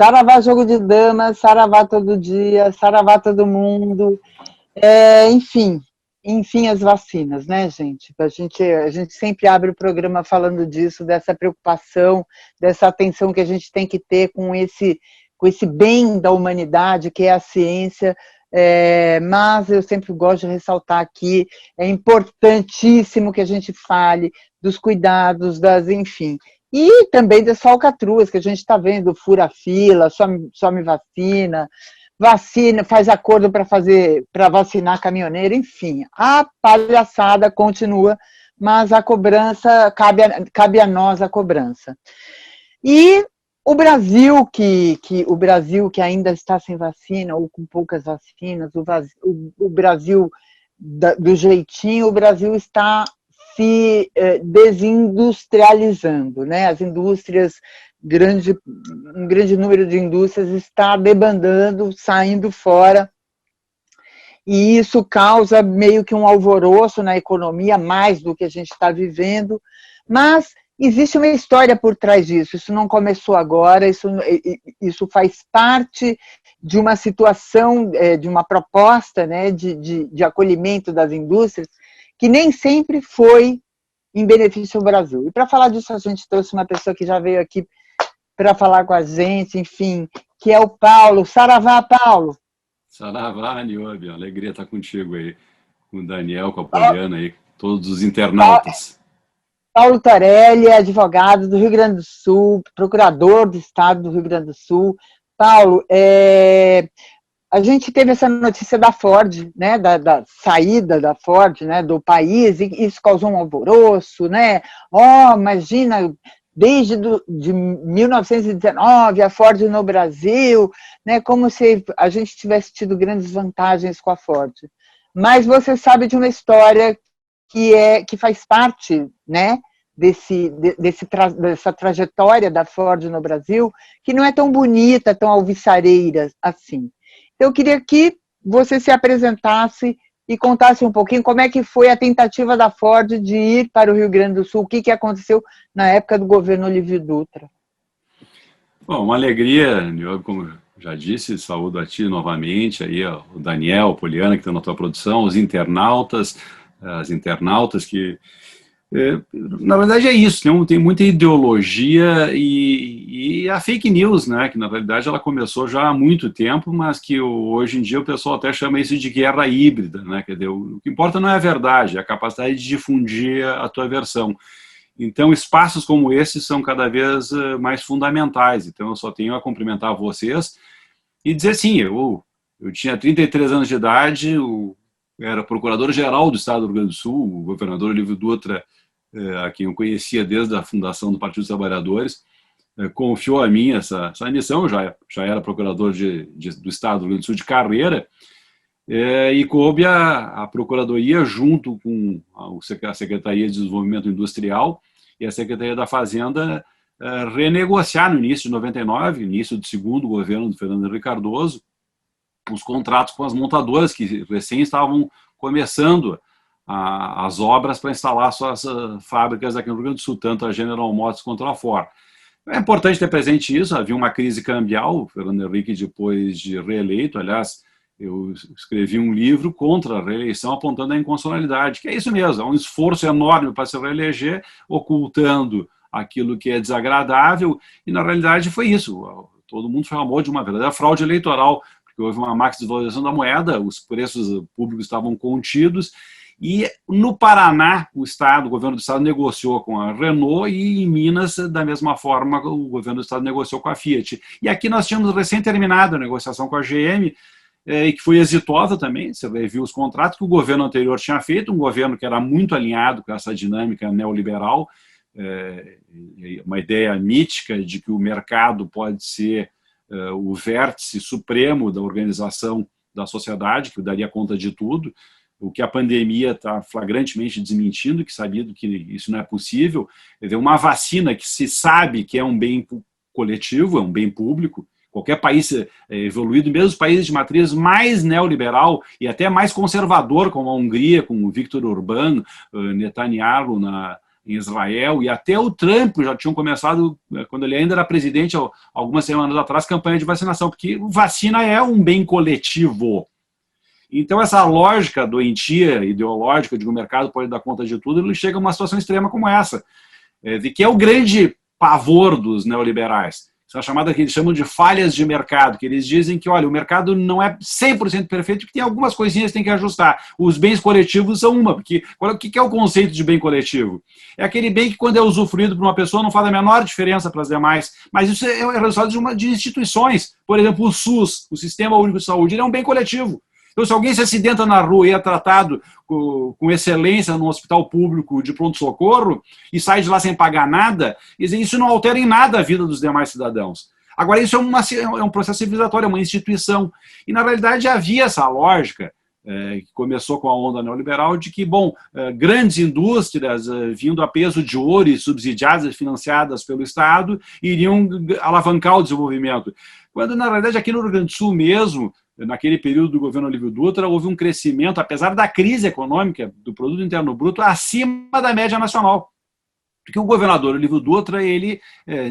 Saravá jogo de damas, saravá todo dia, saravá todo mundo. Enfim, as vacinas, né, gente? A gente sempre abre o programa falando disso, dessa preocupação, dessa atenção que a gente tem que ter com esse bem da humanidade, que é a ciência. Mas eu sempre gosto de ressaltar aqui, é importantíssimo que a gente fale dos cuidados, enfim. E também das falcatruas, que a gente está vendo, fura-fila, some vacina, faz acordo para vacinar caminhoneiro, enfim. A palhaçada continua, mas a cobrança, cabe a nós a cobrança. E o Brasil, o Brasil que ainda está sem vacina, ou com poucas vacinas, o Brasil do jeitinho, o Brasil está se desindustrializando, né? As indústrias, um grande número de indústrias está debandando, saindo fora, e isso causa meio que um alvoroço na economia, mais do que a gente está vivendo, mas existe uma história por trás disso, isso não começou agora, isso faz parte de uma situação, de uma proposta, né, de acolhimento das indústrias, que nem sempre foi em benefício do Brasil. E para falar disso, a gente trouxe uma pessoa que já veio aqui para falar com a gente, enfim, que é o Paulo. Saravá, Paulo! Saravá, Niobe, alegria estar contigo aí, com o Daniel, com a Poliana aí, todos os internautas. Paulo Torelli, advogado do Rio Grande do Sul, procurador do Estado do Rio Grande do Sul. Paulo, a gente teve essa notícia da Ford, né, da saída da Ford, né, do país, e isso causou um alvoroço, né? Imagina, desde de 1919, a Ford no Brasil, né, como se a gente tivesse tido grandes vantagens com a Ford. Mas você sabe de uma história que faz parte, né, dessa trajetória da Ford no Brasil, que não é tão bonita, tão alvissareira assim. Então, eu queria que você se apresentasse e contasse um pouquinho como é que foi a tentativa da Ford de ir para o Rio Grande do Sul, o que aconteceu na época do governo Olívio Dutra. Bom, uma alegria, Niobe, como já disse, saúdo a ti novamente, aí, ó, o Daniel, a Poliana, que estão na tua produção, os internautas, as internautas que... na verdade é isso, tem muita ideologia e a fake news, né, que na realidade ela começou já há muito tempo, mas que hoje em dia o pessoal até chama isso de guerra híbrida, né, quer dizer, o que importa não é a verdade, é a capacidade de difundir a tua versão. Então espaços como esses são cada vez mais fundamentais, então eu só tenho a cumprimentar vocês e dizer sim, eu tinha 33 anos de idade, eu era procurador-geral do Estado do Rio Grande do Sul, o governador Olívio Dutra, a quem eu conhecia desde a fundação do Partido dos Trabalhadores, confiou a mim essa missão, eu já era procurador do Estado do Rio Grande do Sul de carreira, e coube a Procuradoria junto com a Secretaria de Desenvolvimento Industrial e a Secretaria da Fazenda renegociar no início de 99, início do segundo governo do Fernando Henrique Cardoso, os contratos com as montadoras que recém estavam começando as obras para instalar suas fábricas aqui no Rio Grande do Sul, tanto a General Motors quanto a Ford. É importante ter presente isso, havia uma crise cambial, o Fernando Henrique depois de reeleito, aliás, eu escrevi um livro contra a reeleição apontando a inconstitucionalidade, que é isso mesmo, é um esforço enorme para se reeleger, ocultando aquilo que é desagradável, e na realidade foi isso, todo mundo chamou de uma verdadeira fraude eleitoral, porque houve uma máxima desvalorização da moeda, os preços públicos estavam contidos, e no Paraná, o governo do Estado negociou com a Renault e em Minas, da mesma forma, o governo do Estado negociou com a Fiat. E aqui nós tínhamos recém-terminado a negociação com a GM, e que foi exitosa também, você reviu os contratos que o governo anterior tinha feito, um governo que era muito alinhado com essa dinâmica neoliberal, uma ideia mítica de que o mercado pode ser o vértice supremo da organização da sociedade, que daria conta de tudo, o que a pandemia está flagrantemente desmentindo, que sabido que isso não é possível. Uma vacina que se sabe que é um bem coletivo, é um bem público, qualquer país evoluído, mesmo os países de matriz mais neoliberal e até mais conservador, como a Hungria, com o Viktor Orbán, Netanyahu em Israel, e até o Trump já tinham começado, quando ele ainda era presidente, algumas semanas atrás, campanha de vacinação, porque vacina é um bem coletivo. Então, essa lógica doentia, ideológica, de que o mercado pode dar conta de tudo, ele chega a uma situação extrema como essa, de que é o grande pavor dos neoliberais. Essa chamada que eles chamam de falhas de mercado, que eles dizem que, olha, o mercado não é 100% perfeito, porque tem algumas coisinhas que tem que ajustar. Os bens coletivos são uma, porque o que é o conceito de bem coletivo? É aquele bem que, quando é usufruído por uma pessoa, não faz a menor diferença para as demais, mas isso é resultado de instituições. Por exemplo, o SUS, o Sistema Único de Saúde, ele é um bem coletivo. Então, se alguém se acidenta na rua e é tratado com excelência no hospital público de pronto-socorro e sai de lá sem pagar nada, isso não altera em nada a vida dos demais cidadãos. Agora, isso é um processo civilizatório, é uma instituição. E, na realidade, havia essa lógica, que começou com a onda neoliberal, de que, grandes indústrias vindo a peso de ouro e subsidiadas e financiadas pelo Estado iriam alavancar o desenvolvimento. Quando, na realidade, aqui no Rio Grande do Sul mesmo, naquele período do governo Olívio Dutra, houve um crescimento, apesar da crise econômica, do produto interno bruto, acima da média nacional. Porque o governador Olívio Dutra, ele,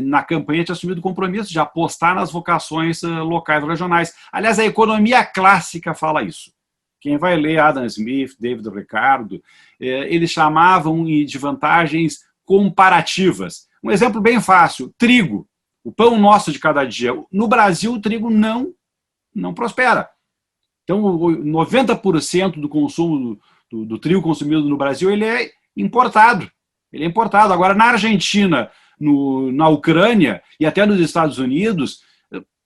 na campanha, tinha assumido o compromisso de apostar nas vocações locais e regionais. Aliás, a economia clássica fala isso. Quem vai ler Adam Smith, David Ricardo, eles chamavam de vantagens comparativas. Um exemplo bem fácil, trigo, o pão nosso de cada dia. No Brasil, o trigo não prospera. Então, 90% do consumo do trigo consumido no Brasil, ele é importado. Ele é importado. Agora, na Argentina, na Ucrânia e até nos Estados Unidos,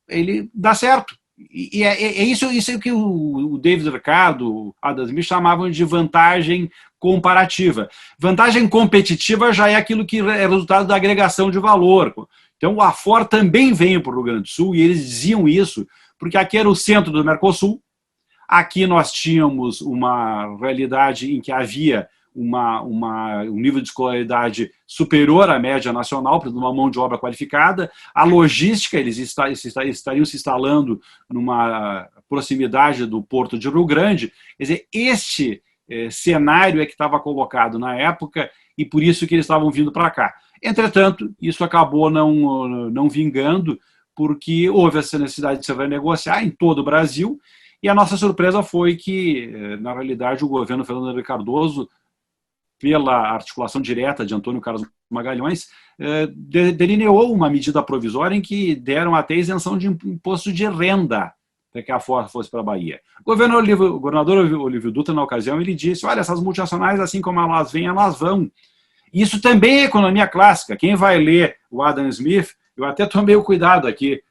ele dá certo. E é isso que o David Ricardo, o Adam Smith chamavam de vantagem comparativa. Vantagem competitiva já é aquilo que é resultado da agregação de valor. Então, a Ford também veio para o Rio Grande do Sul, e eles diziam isso, porque aqui era o centro do Mercosul, aqui nós tínhamos uma realidade em que havia um nível de escolaridade superior à média nacional, para uma mão de obra qualificada, a logística, eles estariam se instalando numa proximidade do Porto de Rio Grande. Quer dizer, este cenário é que estava colocado na época, e por isso que eles estavam vindo para cá. Entretanto, isso acabou não vingando, porque houve essa necessidade de se renegociar em todo o Brasil, e a nossa surpresa foi que, na realidade, o governo Fernando Henrique Cardoso, pela articulação direta de Antônio Carlos Magalhães, delineou uma medida provisória em que deram até isenção de imposto de renda para que a Ford fosse para a Bahia. O governador Olívio Dutra, na ocasião, ele disse, olha, essas multinacionais, assim como elas vêm, elas vão. Isso também é economia clássica. Quem vai ler o Adam Smith, eu até tomei o cuidado aqui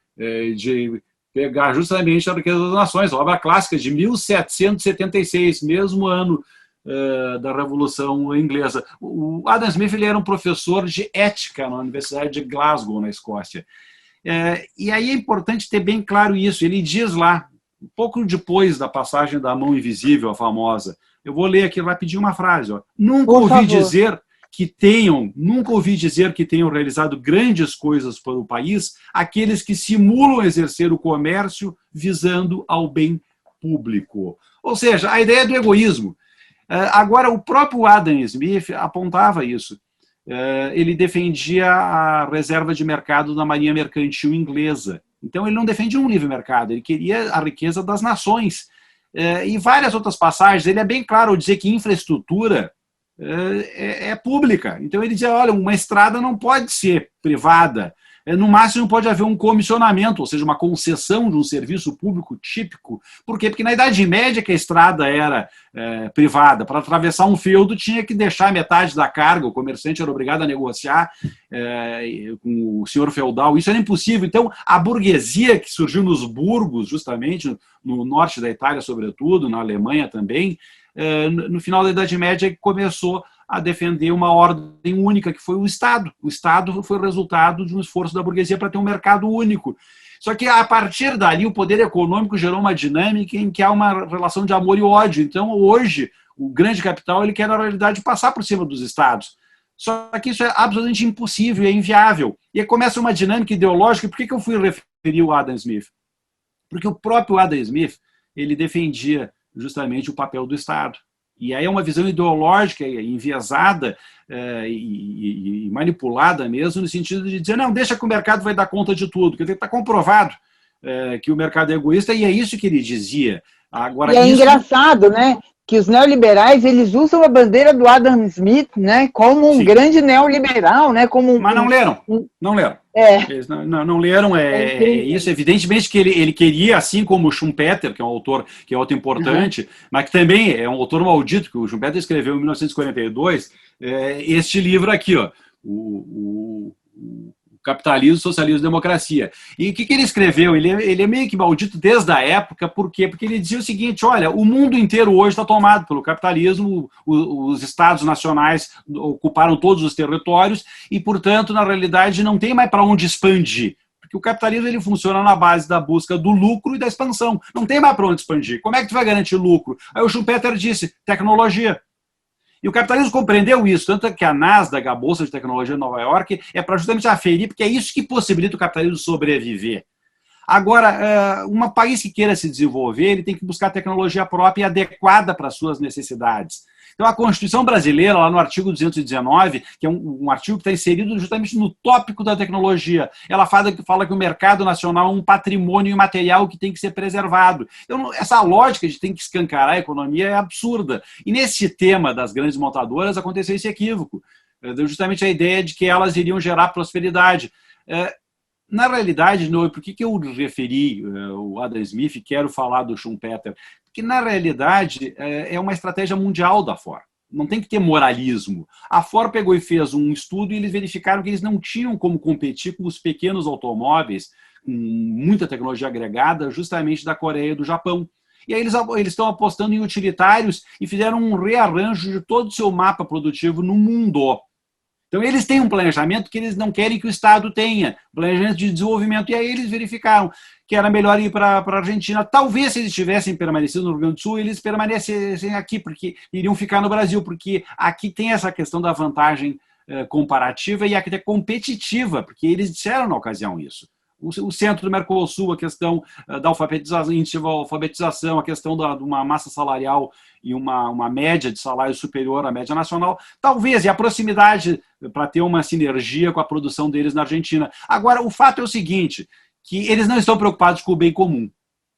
de pegar justamente a Riqueza das Nações, a obra clássica de 1776, mesmo ano da Revolução Inglesa. O Adam Smith, ele era um professor de ética na Universidade de Glasgow, na Escócia. E aí é importante ter bem claro isso. Ele diz lá, um pouco depois da passagem da mão invisível, a famosa, eu vou ler aqui rapidinho uma frase. Nunca ouvi dizer que tenham realizado grandes coisas para o país aqueles que simulam exercer o comércio visando ao bem público. Ou seja, a ideia do egoísmo. Agora, o próprio Adam Smith apontava isso. Ele defendia a reserva de mercado da Marinha Mercantil Inglesa. Então, ele não defendia um livre mercado, ele queria a riqueza das nações. E várias outras passagens, ele é bem claro ao dizer que infraestrutura é pública. Então, ele dizia, olha, uma estrada não pode ser privada. No máximo pode haver um comissionamento, ou seja, uma concessão de um serviço público típico. Por quê? Porque na Idade Média que a estrada era privada. Para atravessar um feudo tinha que deixar metade da carga, o comerciante era obrigado a negociar com o senhor feudal. Isso era impossível. Então, a burguesia que surgiu nos burgos, justamente, no norte da Itália, sobretudo, na Alemanha também, no final da Idade Média começou a defender uma ordem única, que foi o Estado. O Estado foi o resultado de um esforço da burguesia para ter um mercado único. Só que, a partir dali, o poder econômico gerou uma dinâmica em que há uma relação de amor e ódio. Então, hoje, o grande capital ele quer, na realidade, passar por cima dos Estados. Só que isso é absolutamente impossível, é inviável. E aí começa uma dinâmica ideológica. Por que eu fui referir o Adam Smith? Porque o próprio Adam Smith ele defendia justamente o papel do Estado. E aí é uma visão ideológica enviesada e manipulada mesmo, no sentido de dizer, não, deixa que o mercado vai dar conta de tudo, porque está comprovado que o mercado é egoísta, e é isso que ele dizia. Agora, e é isso... engraçado, né, que os neoliberais, eles usam a bandeira do Adam Smith, né, como um Sim. grande neoliberal, né, como Mas não leram, não leram. Eles não leram, isso. Evidentemente que ele queria, assim como o Schumpeter, que é um autor que é outro importante, mas que também é um autor maldito, que o Schumpeter escreveu em 1942, este livro aqui, ó, o Capitalismo, Socialismo e Democracia. E o que ele escreveu? Ele é meio que maldito desde a época, por quê? Porque ele dizia o seguinte, olha, o mundo inteiro hoje está tomado pelo capitalismo, os estados nacionais ocuparam todos os territórios e, portanto, na realidade, não tem mais para onde expandir. Porque o capitalismo ele funciona na base da busca do lucro e da expansão. Não tem mais para onde expandir. Como é que tu vai garantir lucro? Aí o Schumpeter disse, tecnologia. E o capitalismo compreendeu isso, tanto que a Nasdaq, a Bolsa de Tecnologia de Nova York, é para justamente aferir, porque é isso que possibilita o capitalismo sobreviver. Agora, um país que queira se desenvolver, ele tem que buscar tecnologia própria e adequada para as suas necessidades. Então, a Constituição brasileira, lá no artigo 219, que é um artigo que está inserido justamente no tópico da tecnologia, ela fala que o mercado nacional é um patrimônio imaterial que tem que ser preservado. Então, essa lógica de tem que escancarar a economia é absurda. E nesse tema das grandes montadoras aconteceu esse equívoco. Deu justamente a ideia de que elas iriam gerar prosperidade. Na realidade, por que eu referi o Adam Smith e quero falar do Schumpeter? Porque, na realidade, é uma estratégia mundial da Ford. Não tem que ter moralismo. A Ford pegou e fez um estudo e eles verificaram que eles não tinham como competir com os pequenos automóveis com muita tecnologia agregada, justamente da Coreia e do Japão. E aí eles estão apostando em utilitários e fizeram um rearranjo de todo o seu mapa produtivo no mundo. Então, eles têm um planejamento que eles não querem que o Estado tenha, planejamento de desenvolvimento, e aí eles verificaram que era melhor ir para a Argentina. Talvez, se eles tivessem permanecido no Rio Grande do Sul, eles permanecessem aqui, porque iriam ficar no Brasil, porque aqui tem essa questão da vantagem comparativa e até competitiva, porque eles disseram na ocasião isso. O centro do Mercosul, a questão da alfabetização, a questão de uma massa salarial e uma média de salário superior à média nacional, talvez, e a proximidade para ter uma sinergia com a produção deles na Argentina. Agora, o fato é o seguinte, que eles não estão preocupados com o bem comum.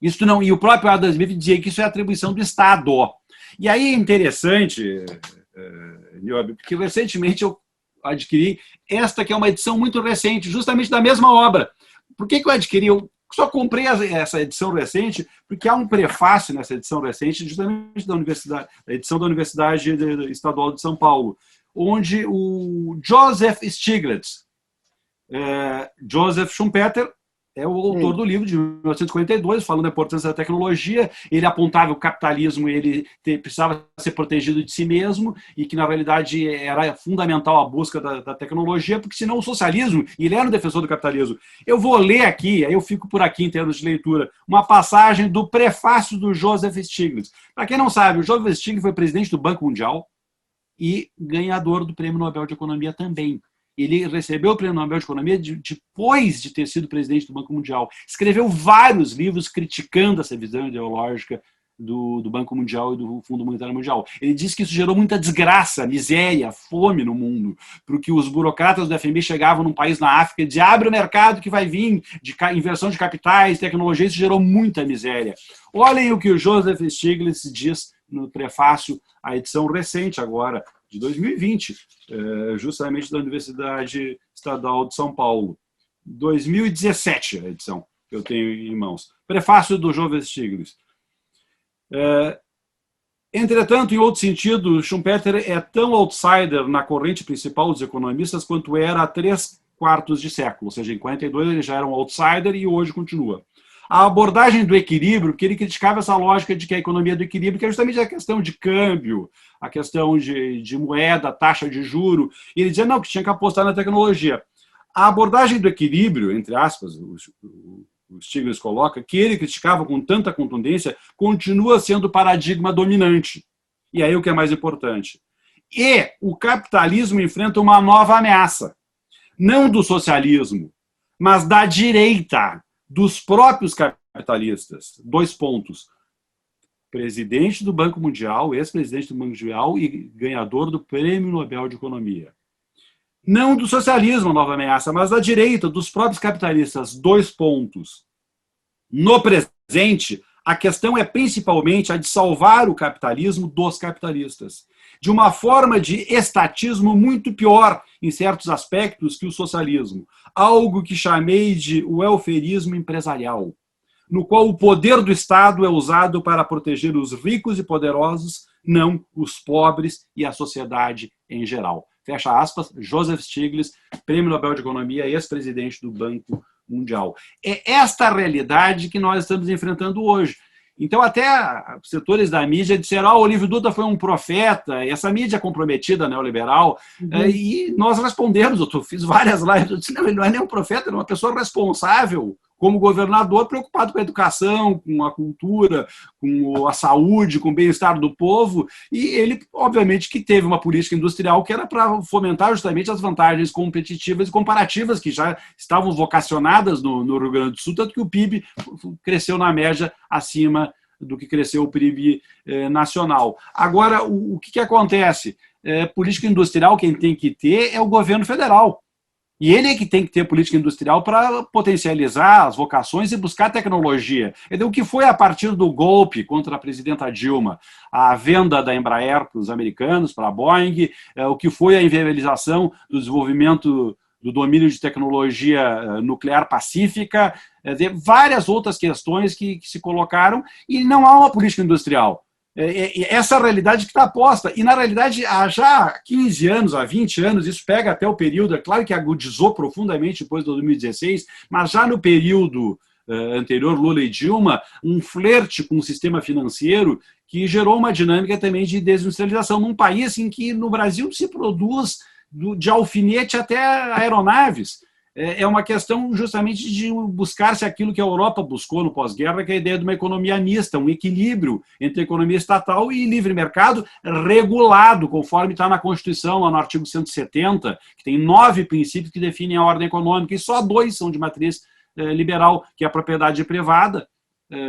Isso não, e o próprio Adam Smith dizia que isso é atribuição do Estado. E aí é interessante, Niobe, porque recentemente eu adquiri esta que é uma edição muito recente, justamente da mesma obra. Por que eu adquiri? Eu só comprei essa edição recente, porque há um prefácio nessa edição recente, justamente da edição da Universidade Estadual de São Paulo, onde o Joseph Stiglitz, Joseph Schumpeter, é o autor do livro de 1942, falando da importância da tecnologia. Ele apontava que o capitalismo ele precisava ser protegido de si mesmo e que, na realidade, era fundamental a busca da tecnologia, porque senão o socialismo, e ele era um defensor do capitalismo. Eu vou ler aqui, aí eu fico por aqui em termos de leitura, uma passagem do prefácio do Joseph Stiglitz. Para quem não sabe, o Joseph Stiglitz foi presidente do Banco Mundial e ganhador do Prêmio Nobel de Economia também. Ele recebeu o Prêmio Nobel de Economia depois de ter sido presidente do Banco Mundial. Escreveu vários livros criticando essa visão ideológica do Banco Mundial e do Fundo Monetário Mundial. Ele disse que isso gerou muita desgraça, miséria, fome no mundo, porque os burocratas do FMI chegavam num país na África e diziam, abre o mercado que vai vir de inversão de capitais, tecnologia, isso gerou muita miséria. Olhem o que o Joseph Stiglitz diz no prefácio à edição recente agora, de 2020, justamente da Universidade Estadual de São Paulo. 2017, a edição que eu tenho em mãos. Prefácio do Joseph Stiglitz. Entretanto, em outro sentido, Schumpeter é tão outsider na corrente principal dos economistas quanto era há 3/4 de século, ou seja, em 42 ele já era um outsider e hoje continua. A abordagem do equilíbrio, que ele criticava essa lógica de que a economia do equilíbrio, que é justamente a questão de câmbio, a questão de moeda, taxa de juro, e ele dizia não, que tinha que apostar na tecnologia. A abordagem do equilíbrio, entre aspas, o Stiglitz coloca, que ele criticava com tanta contundência, continua sendo o paradigma dominante. E aí o que é mais importante. E o capitalismo enfrenta uma nova ameaça, não do socialismo, mas da direita, dos próprios capitalistas. 2 pontos. presidente do Banco Mundial, ex-presidente do Banco Mundial e ganhador do Prêmio Nobel de Economia. Não do socialismo, nova ameaça, mas da direita, dos próprios capitalistas. 2 pontos. No presente, a questão é principalmente a de salvar o capitalismo dos capitalistas, de uma forma de estatismo muito pior, em certos aspectos, que o socialismo. Algo que chamei de welfarismo empresarial, no qual o poder do Estado é usado para proteger os ricos e poderosos, não os pobres e a sociedade em geral. Fecha aspas, Joseph Stiglitz, Prêmio Nobel de Economia, ex-presidente do Banco Mundial. É esta realidade que nós estamos enfrentando hoje. Então, até setores da mídia disseram: o Olívio Dutra foi um profeta, essa mídia comprometida neoliberal, e nós respondemos, eu fiz várias lives, eu disse: não, ele não é nem um profeta, ele é uma pessoa responsável, como governador, preocupado com a educação, com a cultura, com a saúde, com o bem-estar do povo, e ele, obviamente, que teve uma política industrial que era para fomentar justamente as vantagens competitivas e comparativas que já estavam vocacionadas no Rio Grande do Sul, tanto que o PIB cresceu na média acima do que cresceu o PIB nacional. Agora, o que acontece? Política industrial, quem tem que ter é o governo federal. E ele é que tem que ter política industrial para potencializar as vocações e buscar tecnologia. Então, o que foi a partir do golpe contra a presidenta Dilma? A venda da Embraer para os americanos, para a Boeing, o que foi a inviabilização do desenvolvimento do domínio de tecnologia nuclear pacífica, várias outras questões que se colocaram, e não há uma política industrial. Essa é a realidade que está posta. E, na realidade, há já 15 anos, há 20 anos, isso pega até o período, é claro que agudizou profundamente depois de 2016, mas já no período anterior, Lula e Dilma, um flerte com o sistema financeiro que gerou uma dinâmica também de desindustrialização num país em que, no Brasil, se produz de alfinete até aeronaves. É uma questão justamente de buscar-se aquilo que a Europa buscou no pós-guerra, que é a ideia de uma economia mista, um equilíbrio entre economia estatal e livre mercado regulado, conforme está na Constituição, lá no artigo 170, que tem 9 princípios que definem a ordem econômica, e só 2 são de matriz liberal, que é a propriedade privada,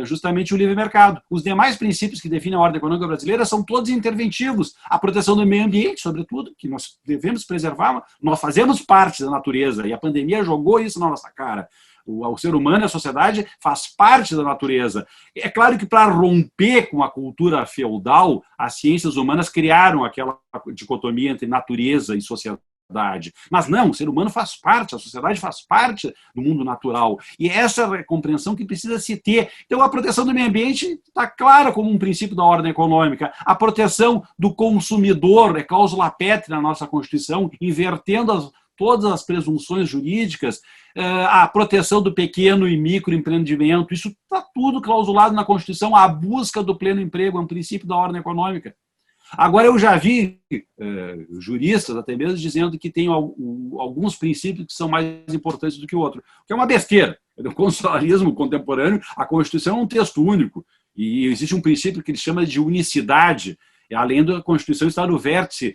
justamente o livre mercado. Os demais princípios que definem a ordem econômica brasileira são todos interventivos. A proteção do meio ambiente, sobretudo, que nós devemos preservar, nós fazemos parte da natureza, e a pandemia jogou isso na nossa cara. O ser humano e a sociedade faz parte da natureza. É claro que, para romper com a cultura feudal, as ciências humanas criaram aquela dicotomia entre natureza e sociedade. Mas não, o ser humano faz parte, a sociedade faz parte do mundo natural. E essa é a compreensão que precisa se ter. Então, a proteção do meio ambiente está clara como um princípio da ordem econômica. A proteção do consumidor é cláusula pétrea na nossa Constituição, invertendo todas as presunções jurídicas. A proteção do pequeno e microempreendimento, isso está tudo clausulado na Constituição. A busca do pleno emprego é um princípio da ordem econômica. Agora, eu já vi juristas, até mesmo, dizendo que tem alguns princípios que são mais importantes do que o outro, que é uma besteira. No constitucionalismo contemporâneo, a Constituição é um texto único, e existe um princípio que ele chama de unicidade, além da Constituição estar no vértice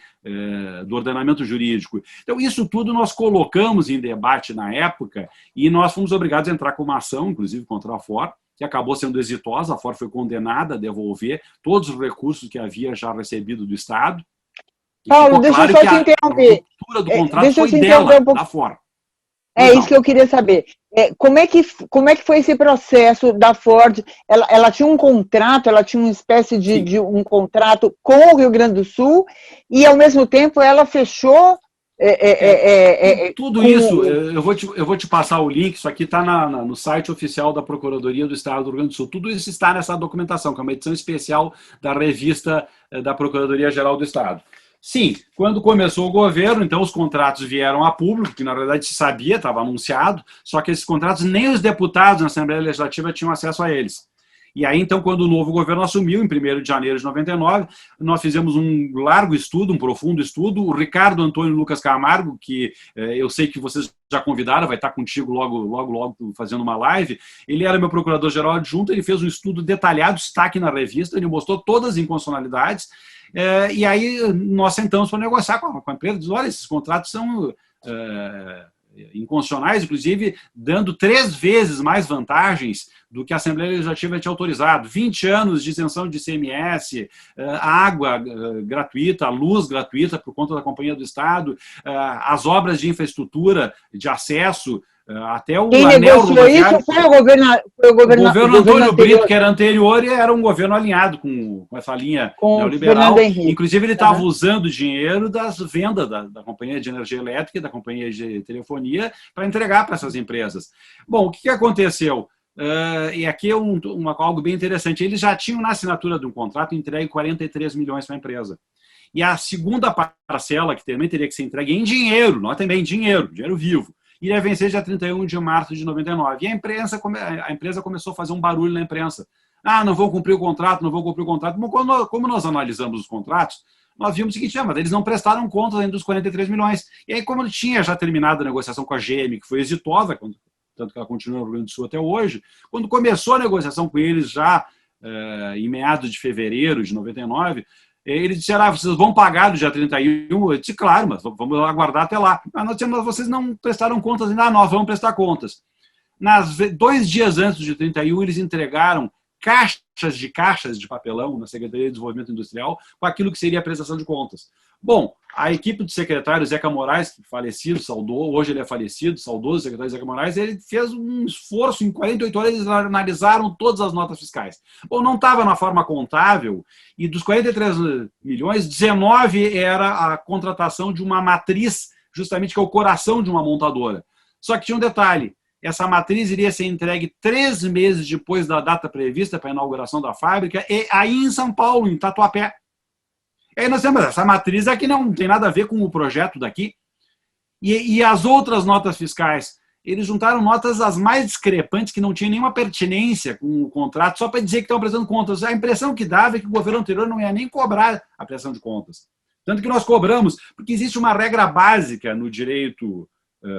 do ordenamento jurídico. Então, isso tudo nós colocamos em debate na época, e nós fomos obrigados a entrar com uma ação, inclusive contra a Ford, que acabou sendo exitosa. A Ford foi condenada a devolver todos os recursos que havia já recebido do Estado. Paulo, deixa eu só te interromper. A ruptura do contrato foi dela, da Ford. Isso que eu queria saber. Como é que foi esse processo da Ford? Ela tinha um contrato, ela tinha uma espécie de um contrato com o Rio Grande do Sul, e, ao mesmo tempo, ela fechou... Tudo isso, eu vou te passar o link, isso aqui está no site oficial da Procuradoria do Estado do Rio Grande do Sul. Tudo isso está nessa documentação, que é uma edição especial da revista da Procuradoria-Geral do Estado. Sim, quando começou o governo, então os contratos vieram a público, que na verdade se sabia, estava anunciado, só que esses contratos nem os deputados na Assembleia Legislativa tinham acesso a eles. E aí, então, quando o novo governo assumiu, em 1º de janeiro de 99, nós fizemos um largo estudo, um profundo estudo. O Ricardo Antônio Lucas Camargo, que eu sei que vocês já convidaram, vai estar contigo logo fazendo uma live, ele era meu procurador-geral adjunto, ele fez um estudo detalhado, está aqui na revista, ele mostrou todas as inconstitucionalidades, e aí nós sentamos para negociar com a empresa, diz, olha, esses contratos são inconstitucionais, inclusive dando 3 vezes mais vantagens do que a Assembleia Legislativa tinha autorizado. 20 anos de isenção de ICMS, água gratuita, luz gratuita por conta da Companhia do Estado, as obras de infraestrutura, de acesso, até o Quem anel negociou isso foi o governo Antônio Brito, que era anterior, e era um governo alinhado com essa linha neoliberal. Inclusive, ele estava usando dinheiro das vendas da Companhia de Energia Elétrica e da Companhia de Telefonia para entregar para essas empresas. Bom, o que aconteceu? E aqui é algo bem interessante. Eles já tinham, na assinatura de um contrato, entregue 43 milhões para a empresa. E a segunda parcela, que também teria que ser entregue em dinheiro, nós também dinheiro vivo, iria vencer dia 31 de março de 99. E a empresa começou a fazer um barulho na imprensa. Não vou cumprir o contrato, não vou cumprir o contrato. Como nós analisamos os contratos, nós vimos o seguinte, mas eles não prestaram contas ainda dos 43 milhões. E aí, como tinha já terminado a negociação com a GM, que foi exitosa, tanto que ela continua no Rio Grande do Sul até hoje, quando começou a negociação com eles já em meados de fevereiro de 99, eles disseram, vocês vão pagar do dia 31? Eu disse, claro, mas vamos aguardar até lá. Mas vocês não prestaram contas ainda. Nós vamos prestar contas. 2 dias antes do dia 31, eles entregaram caixas de papelão na Secretaria de Desenvolvimento Industrial com aquilo que seria a prestação de contas. Bom, a equipe do secretário Zeca Moraes, falecido, hoje ele é falecido, saudoso secretário Zeca Moraes, ele fez um esforço, em 48 horas eles analisaram todas as notas fiscais. Bom, não estava na forma contábil, e dos 43 milhões, 19 era a contratação de uma matriz, justamente que é o coração de uma montadora. Só que tinha um detalhe, essa matriz iria ser entregue 3 meses depois da data prevista para a inauguração da fábrica, e aí em São Paulo, em Tatuapé. E aí nós temos essa matriz aqui, não tem nada a ver com o projeto daqui. E as outras notas fiscais, eles juntaram notas as mais discrepantes, que não tinham nenhuma pertinência com o contrato, só para dizer que estão prestando contas. A impressão que dava é que o governo anterior não ia nem cobrar a prestação de contas. Tanto que nós cobramos, porque existe uma regra básica no direito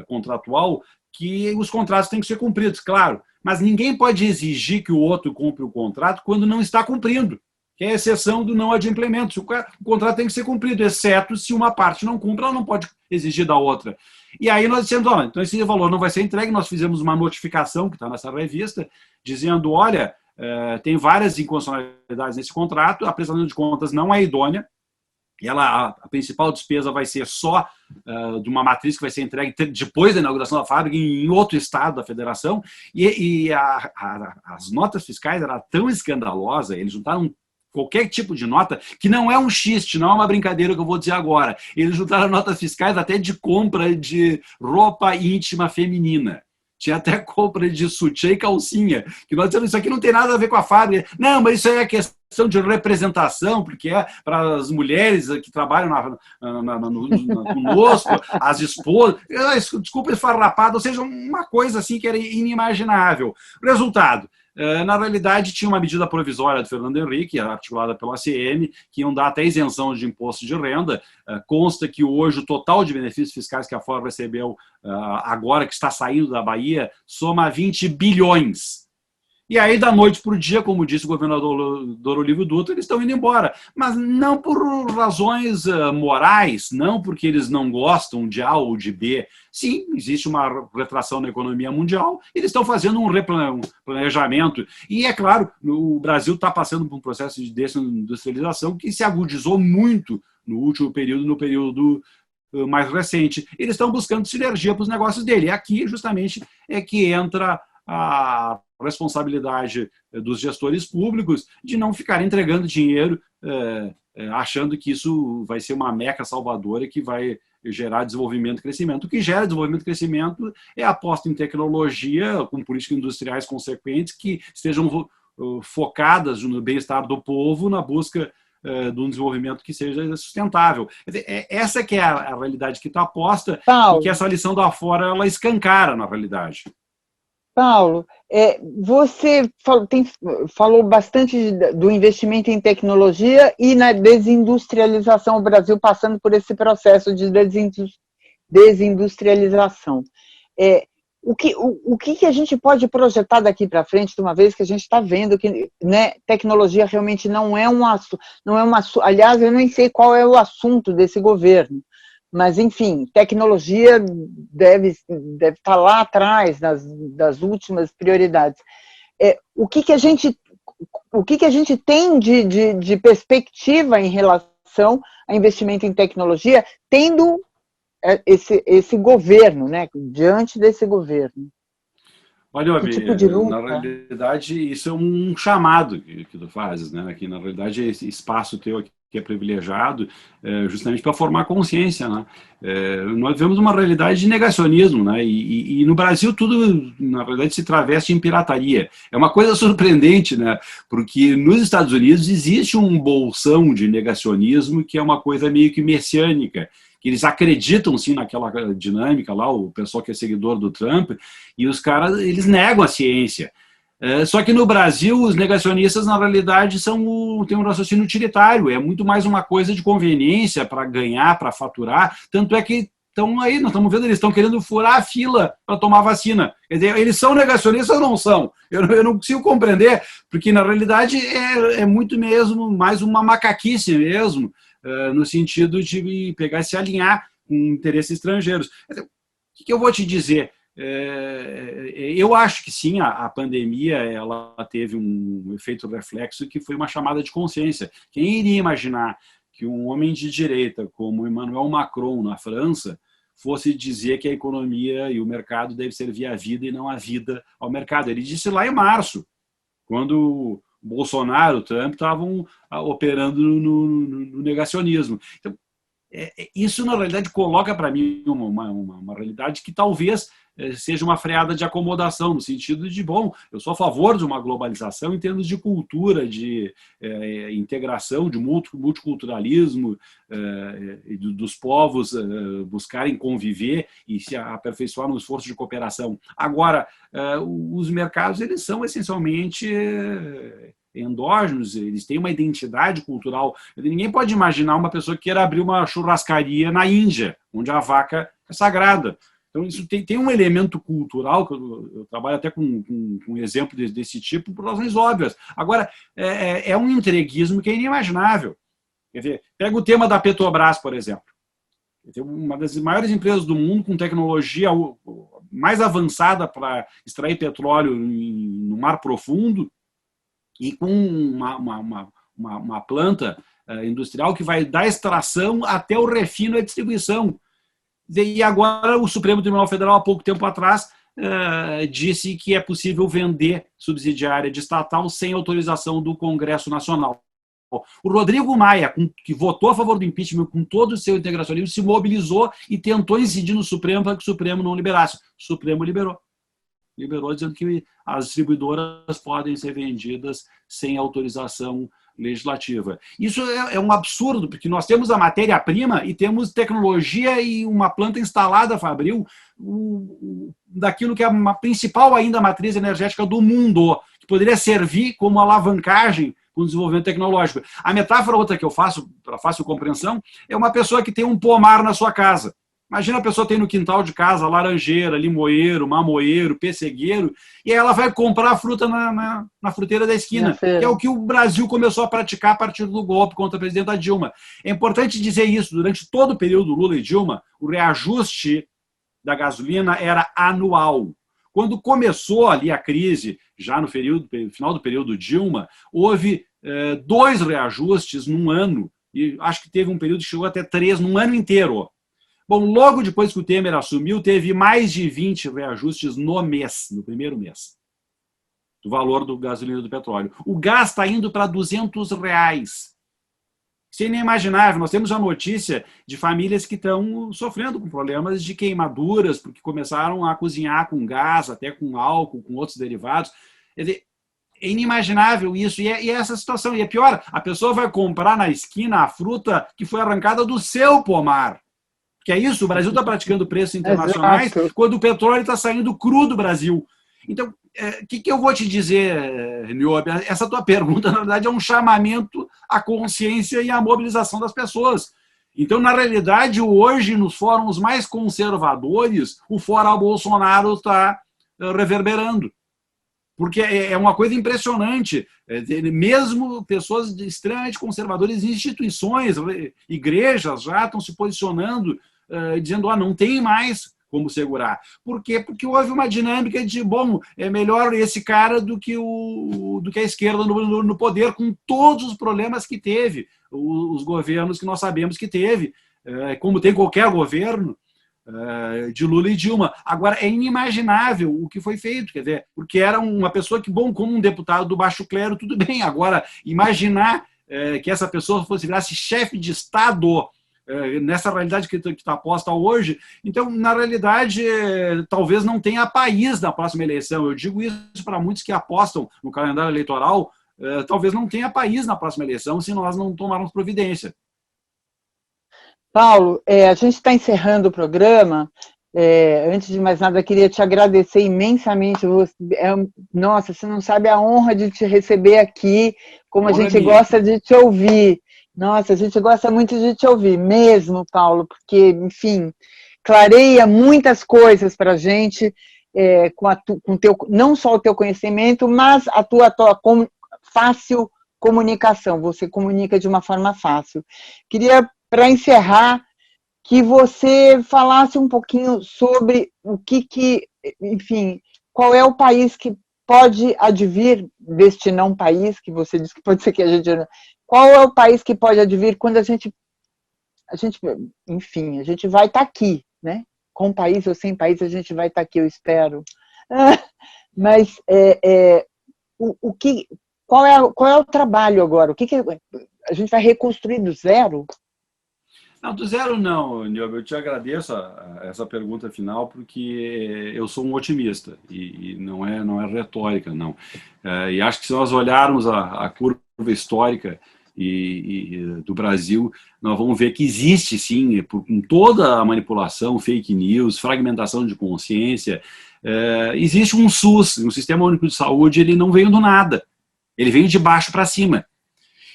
contratual, que os contratos têm que ser cumpridos, claro. Mas ninguém pode exigir que o outro cumpra o contrato quando não está cumprindo, que é a exceção do não adimplemento. O contrato tem que ser cumprido, exceto se uma parte não cumpre, ela não pode exigir da outra. E aí nós dissemos, então esse valor não vai ser entregue, nós fizemos uma notificação, que está nessa revista, dizendo, olha, tem várias inconstitucionalidades nesse contrato, a prestação de contas não é idônea, e a principal despesa vai ser só de uma matriz que vai ser entregue depois da inauguração da fábrica em outro estado da federação, e as notas fiscais eram tão escandalosas, eles juntaram qualquer tipo de nota, que não é um xiste, não é uma brincadeira que eu vou dizer agora. Eles juntaram notas fiscais até de compra de roupa íntima feminina. Tinha até compra de sutiã e calcinha. Que nós dizemos, isso aqui não tem nada a ver com a fábrica. Não, mas isso aí é questão de representação, porque é para as mulheres que trabalham conosco, as esposas. Desculpa, esfarrapada, ou seja, uma coisa assim que era inimaginável. Resultado. Na realidade, tinha uma medida provisória do Fernando Henrique, articulada pela ACM, que iam dar até isenção de imposto de renda. Consta que hoje o total de benefícios fiscais que a Ford recebeu, agora que está saindo da Bahia, soma 20 bilhões. E aí, da noite para o dia, como disse o governador Olívio Dutra, eles estão indo embora. Mas não por razões morais, não porque eles não gostam de A ou de B. Sim, existe uma retração na economia mundial, eles estão fazendo um planejamento. E, é claro, o Brasil está passando por um processo de desindustrialização que se agudizou muito no último período, no período mais recente. Eles estão buscando sinergia para os negócios dele. E aqui, justamente, é que entra a responsabilidade dos gestores públicos de não ficar entregando dinheiro achando que isso vai ser uma meca salvadora que vai gerar desenvolvimento e crescimento. O que gera desenvolvimento e crescimento é a aposta em tecnologia, com políticas industriais consequentes que estejam focadas no bem-estar do povo, na busca de um desenvolvimento que seja sustentável. Quer dizer, essa que é a realidade que está posta, e que essa lição da fora ela escancara na realidade. Paulo, você falou bastante do investimento em tecnologia e na desindustrialização, o Brasil passando por esse processo de desindustrialização. O que a gente pode projetar daqui para frente, uma vez que a gente está vendo que, né, tecnologia realmente não é um assunto, aliás, eu nem sei qual é o assunto desse governo, Mas, enfim, tecnologia deve estar lá atrás das últimas prioridades. O que a gente tem de perspectiva em relação a investimento em tecnologia, tendo esse governo, né, diante desse governo? Olha, Que Obi, tipo de na luta? realidade, isso é um chamado que tu fazes, né? Que, na realidade, esse espaço teu aqui que é privilegiado justamente para formar consciência, né? Nós vivemos uma realidade de negacionismo, né? E no Brasil tudo, na realidade, se traveste em pirataria. É uma coisa surpreendente, né? Porque nos Estados Unidos existe um bolsão de negacionismo que é uma coisa meio que messiânica, que eles acreditam sim naquela dinâmica lá, o pessoal que é seguidor do Trump, e os caras, eles negam a ciência. Só que no Brasil, os negacionistas, na realidade, têm um raciocínio utilitário, é muito mais uma coisa de conveniência para ganhar, para faturar, tanto é que estão aí, nós estamos vendo, eles estão querendo furar a fila para tomar vacina. Quer dizer, eles são negacionistas ou não são? Eu não consigo compreender, porque na realidade é muito mesmo, mais uma macaquice mesmo, no sentido de pegar e se alinhar com interesses estrangeiros. O que eu vou te dizer? Eu acho que sim, a pandemia ela teve um efeito reflexo que foi uma chamada de consciência. Quem iria imaginar que um homem de direita como Emmanuel Macron na França fosse dizer que a economia e o mercado devem servir à vida e não a vida ao mercado? Ele disse lá em março, quando Bolsonaro, Trump estavam operando no negacionismo. Então, isso, na realidade, coloca para mim uma realidade que talvez seja uma freada de acomodação, no sentido de, bom, eu sou a favor de uma globalização em termos de cultura, de integração, de multiculturalismo, dos povos buscarem conviver e se aperfeiçoar no esforço de cooperação. Agora, os mercados, eles são essencialmente endógenos, eles têm uma identidade cultural. Ninguém pode imaginar uma pessoa que queira abrir uma churrascaria na Índia, onde a vaca é sagrada. Então, isso tem um elemento cultural, que eu trabalho até com um exemplo desse tipo, por razões óbvias. Agora, é um entreguismo que é inimaginável. Quer dizer, pega o tema da Petrobras, por exemplo. Uma das maiores empresas do mundo com tecnologia mais avançada para extrair petróleo no mar profundo, e com uma planta industrial que vai da extração até o refino e a distribuição. E agora o Supremo Tribunal Federal, há pouco tempo atrás, disse que é possível vender subsidiária de estatal sem autorização do Congresso Nacional. O Rodrigo Maia, que votou a favor do impeachment com todo o seu integracionismo, se mobilizou e tentou incidir no Supremo para que o Supremo não liberasse. O Supremo liberou, dizendo que as distribuidoras podem ser vendidas sem autorização legislativa. Isso é um absurdo, porque nós temos a matéria-prima e temos tecnologia e uma planta instalada, Fabril, daquilo que é a principal ainda matriz energética do mundo, que poderia servir como alavancagem para o desenvolvimento tecnológico. A metáfora outra que eu faço, para fácil compreensão, é uma pessoa que tem um pomar na sua casa. Imagina a pessoa tem no quintal de casa laranjeira, limoeiro, mamoeiro, pessegueiro, e ela vai comprar a fruta na fruteira da esquina, que é o que o Brasil começou a praticar a partir do golpe contra a presidenta Dilma. É importante dizer isso, durante todo o período Lula e Dilma, o reajuste da gasolina era anual. Quando começou ali a crise, já no final do período Dilma, houve 2 reajustes num ano, e acho que teve um período que chegou até 3 num ano inteiro. Bom, logo depois que o Temer assumiu, teve mais de 20 reajustes no primeiro mês, do valor do gasolina e do petróleo. O gás está indo para R$200. Isso é inimaginável. Nós temos a notícia de famílias que estão sofrendo com problemas de queimaduras, porque começaram a cozinhar com gás, até com álcool, com outros derivados. Quer dizer, é inimaginável isso. E essa situação. E é pior, a pessoa vai comprar na esquina a fruta que foi arrancada do seu pomar. Que é isso, o Brasil está praticando preços internacionais quando o petróleo está saindo cru do Brasil. Então, o que eu vou te dizer, Niobe? Essa tua pergunta, na verdade, é um chamamento à consciência e à mobilização das pessoas. Então, na realidade, hoje, nos fóruns mais conservadores, o fora Bolsonaro está reverberando. Porque é uma coisa impressionante. Mesmo pessoas extremamente conservadoras, instituições, igrejas já estão se posicionando dizendo, não tem mais como segurar. Por quê? Porque houve uma dinâmica de, bom, é melhor esse cara do que a esquerda no poder, com todos os problemas que teve, os governos que nós sabemos que teve, como tem qualquer governo, de Lula e Dilma. Agora, é inimaginável o que foi feito, quer dizer, porque era uma pessoa que, bom, como um deputado do baixo clero, tudo bem. Agora, imaginar que essa pessoa virasse chefe de Estado, nessa realidade que está posta hoje, então, na realidade, talvez não tenha país na próxima eleição. Eu digo isso para muitos que apostam no calendário eleitoral, talvez não tenha país na próxima eleição se nós não tomarmos providência. Paulo, a gente está encerrando o programa. Antes de mais nada, eu queria te agradecer imensamente. Nossa, você não sabe a honra de te receber aqui, como a gente gosta de te ouvir. Nossa, a gente gosta muito de te ouvir, mesmo, Paulo, porque, enfim, clareia muitas coisas para a gente, com não só o teu conhecimento, mas a tua fácil comunicação. Você comunica de uma forma fácil. Queria, para encerrar, que você falasse um pouquinho sobre o enfim, qual é o país que pode advir deste não país, que você disse que pode ser que a gente... Qual é o país que pode advir quando a gente enfim, a gente vai estar aqui, né? Com país ou sem país, a gente vai estar aqui, eu espero. Mas qual é o trabalho agora? A gente vai reconstruir do zero? Não, do zero não, Niobe. Eu te agradeço essa pergunta final, porque eu sou um otimista e não é retórica, não. E acho que se nós olharmos a curva histórica do Brasil, nós vamos ver que existe, sim, com toda a manipulação, fake news, fragmentação de consciência, existe um SUS, um Sistema Único de Saúde. Ele não veio do nada, ele veio de baixo para cima.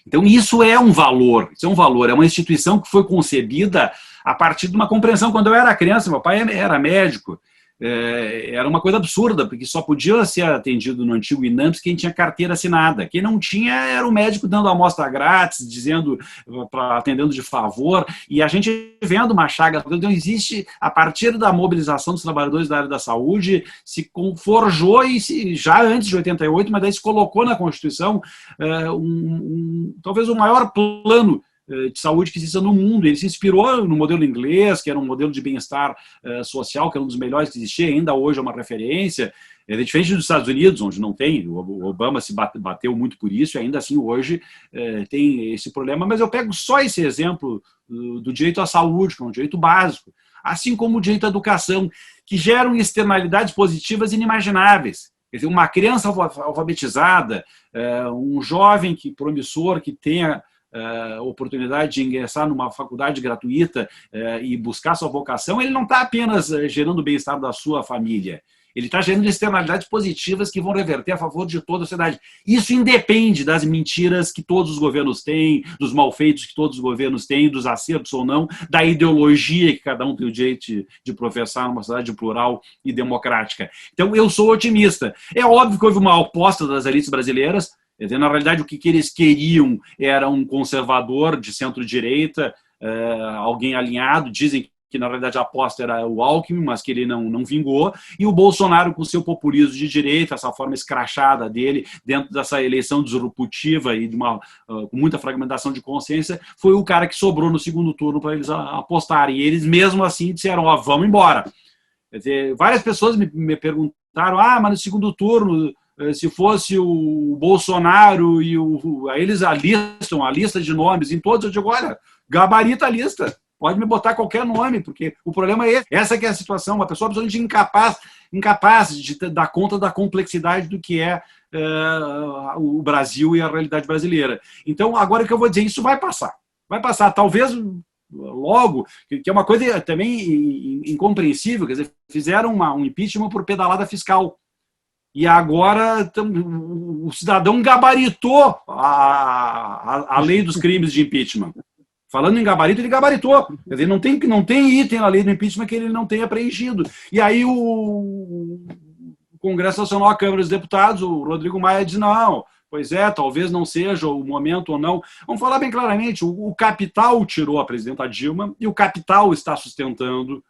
Então, isso é um valor, é uma instituição que foi concebida a partir de uma compreensão. Quando eu era criança, meu pai era médico, era uma coisa absurda, porque só podia ser atendido no antigo INAMPS quem tinha carteira assinada. Quem não tinha era o médico dando amostra grátis, atendendo de favor, e a gente vendo uma chaga. Então, existe, a partir da mobilização dos trabalhadores da área da saúde, se forjou, já antes de 88, mas daí se colocou na Constituição talvez o maior plano de saúde que existe no mundo. Ele se inspirou no modelo inglês, que era um modelo de bem-estar social, que era um dos melhores que existia, ainda hoje é uma referência. É diferente dos Estados Unidos, onde não tem. O Obama se bateu muito por isso, e ainda assim hoje tem esse problema. Mas eu pego só esse exemplo do direito à saúde, que é um direito básico, assim como o direito à educação, que geram externalidades positivas inimagináveis. Quer dizer, uma criança alfabetizada, um jovem promissor, que tenha oportunidade de ingressar numa faculdade gratuita e buscar sua vocação, ele não está apenas gerando o bem-estar da sua família, ele está gerando externalidades positivas que vão reverter a favor de toda a sociedade. Isso independe das mentiras que todos os governos têm, dos malfeitos que todos os governos têm, dos acertos ou não, da ideologia que cada um tem o direito de professar numa sociedade plural e democrática. Então, eu sou otimista. É óbvio que houve uma aposta das elites brasileiras. Na realidade, o que eles queriam era um conservador de centro-direita, alguém alinhado. Dizem que, na realidade, a aposta era o Alckmin, mas que ele não vingou. E o Bolsonaro, com seu populismo de direita, essa forma escrachada dele, dentro dessa eleição disruptiva e com muita fragmentação de consciência, foi o cara que sobrou no segundo turno para eles apostarem. E eles, mesmo assim, disseram, vamos embora. Quer dizer, várias pessoas me perguntaram, mas no segundo turno, se fosse o Bolsonaro aí eles alistam a lista de nomes em todos, eu digo, olha, gabarita a lista, pode me botar qualquer nome, porque o problema é esse. Essa que é a situação, uma pessoa absolutamente incapaz de dar conta da complexidade do que é o Brasil e a realidade brasileira. Então, agora que eu vou dizer, isso vai passar, talvez logo, que é uma coisa também incompreensível, quer dizer, fizeram um impeachment por pedalada fiscal. E agora o cidadão gabaritou a lei dos crimes de impeachment. Falando em gabarito, ele gabaritou. Quer dizer, não tem item na lei do impeachment que ele não tenha preenchido. E aí o Congresso Nacional, a Câmara dos Deputados, o Rodrigo Maia diz, não, Pois é, talvez não seja o momento ou não. Vamos falar bem claramente, o capital tirou a presidenta Dilma e o capital está sustentando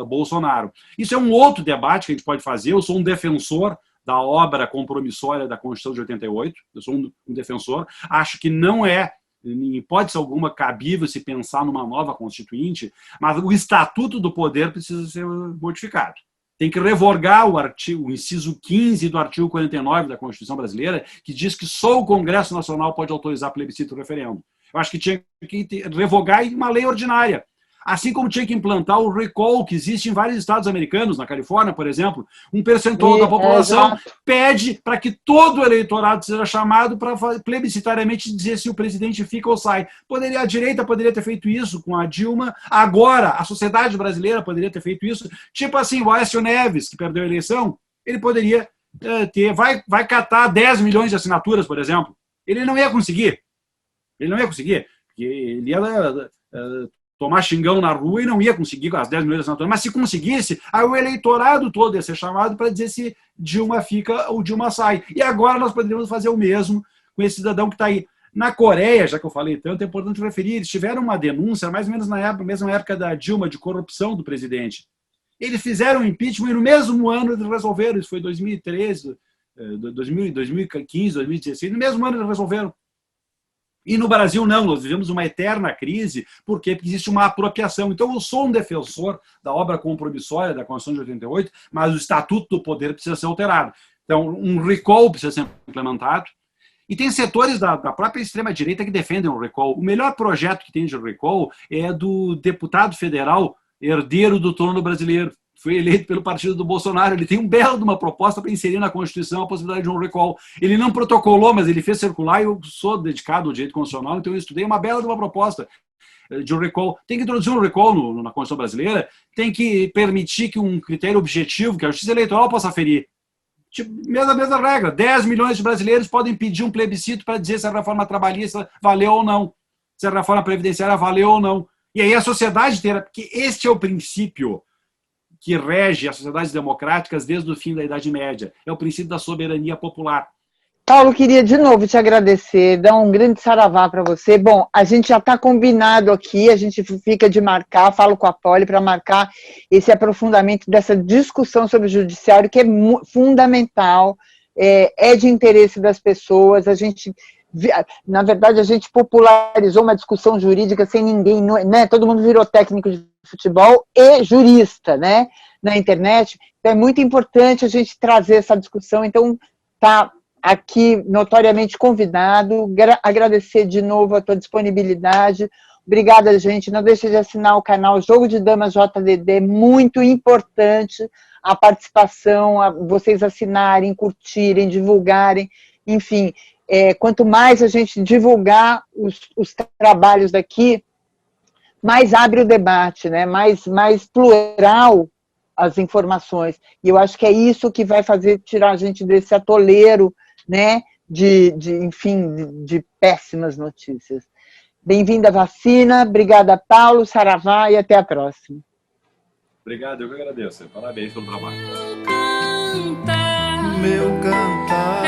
Bolsonaro. Isso é um outro debate que a gente pode fazer. Eu sou um defensor da obra compromissória da Constituição de 88, eu sou um defensor, acho que não é, em hipótese alguma, cabível se pensar numa nova Constituinte, mas o Estatuto do Poder precisa ser modificado. Tem que revogar o inciso 15 do artigo 49 da Constituição brasileira, que diz que só o Congresso Nacional pode autorizar plebiscito e referendo. Eu acho que tinha que revogar em uma lei ordinária. Assim como tinha que implantar o recall, que existe em vários estados americanos, na Califórnia, por exemplo, um percentual da população pede para que todo o eleitorado seja chamado para plebiscitariamente dizer se o presidente fica ou sai. A direita poderia ter feito isso com a Dilma, agora a sociedade brasileira poderia ter feito isso, tipo assim, o Aécio Neves, que perdeu a eleição, ele poderia vai catar 10 milhões de assinaturas, por exemplo. Ele não ia conseguir, porque ele ia tomar xingão na rua e não ia conseguir as 10 milhões de assinaturas. Mas se conseguisse, aí o eleitorado todo ia ser chamado para dizer se Dilma fica ou Dilma sai. E agora nós poderíamos fazer o mesmo com esse cidadão que está aí. Na Coreia, já que eu falei tanto, é importante referir, eles tiveram uma denúncia, mais ou menos na mesma época da Dilma, de corrupção do presidente. Eles fizeram um impeachment e no mesmo ano eles resolveram, isso foi 2013, 2015, 2016, no mesmo ano eles resolveram. E no Brasil, não, nós vivemos uma eterna crise, porque existe uma apropriação. Então, eu sou um defensor da obra compromissória da Constituição de 88, mas o Estatuto do Poder precisa ser alterado. Então, um recall precisa ser implementado. E tem setores da própria extrema-direita que defendem o recall. O melhor projeto que tem de recall é do deputado federal herdeiro do trono brasileiro. Foi eleito pelo partido do Bolsonaro, ele tem um belo de uma proposta para inserir na Constituição a possibilidade de um recall. Ele não protocolou, mas ele fez circular, e eu sou dedicado ao direito constitucional, então eu estudei uma bela de uma proposta de um recall. Tem que introduzir um recall na Constituição brasileira, tem que permitir que um critério objetivo, que a Justiça Eleitoral possa aferir. Tipo, mesma regra, 10 milhões de brasileiros podem pedir um plebiscito para dizer se a reforma trabalhista valeu ou não, se a reforma previdenciária valeu ou não. E aí a sociedade inteira, porque este é o princípio que rege as sociedades democráticas desde o fim da Idade Média. É o princípio da soberania popular. Paulo, queria de novo te agradecer, dar um grande saravá para você. Bom, a gente já está combinado aqui, a gente fica de marcar, falo com a Poli para marcar esse aprofundamento dessa discussão sobre o judiciário, que é fundamental, é de interesse das pessoas. Na verdade, a gente popularizou uma discussão jurídica sem ninguém, né? Todo mundo virou técnico de futebol e jurista, né? Na internet. Então, é muito importante a gente trazer essa discussão. Então, tá aqui notoriamente convidado, agradecer de novo a tua disponibilidade. Obrigada, gente. Não deixe de assinar o canal Jogo de Damas JDD, muito importante a participação, vocês assinarem, curtirem, divulgarem, enfim. Quanto mais a gente divulgar os trabalhos daqui, mais abre o debate, né? mais plural as informações. E eu acho que é isso que vai fazer tirar a gente desse atoleiro, né? Enfim, de péssimas notícias. Bem-vinda à vacina, obrigada, Paulo, saravá, e até a próxima. Obrigado, eu que agradeço. Parabéns pelo trabalho. Meu cantar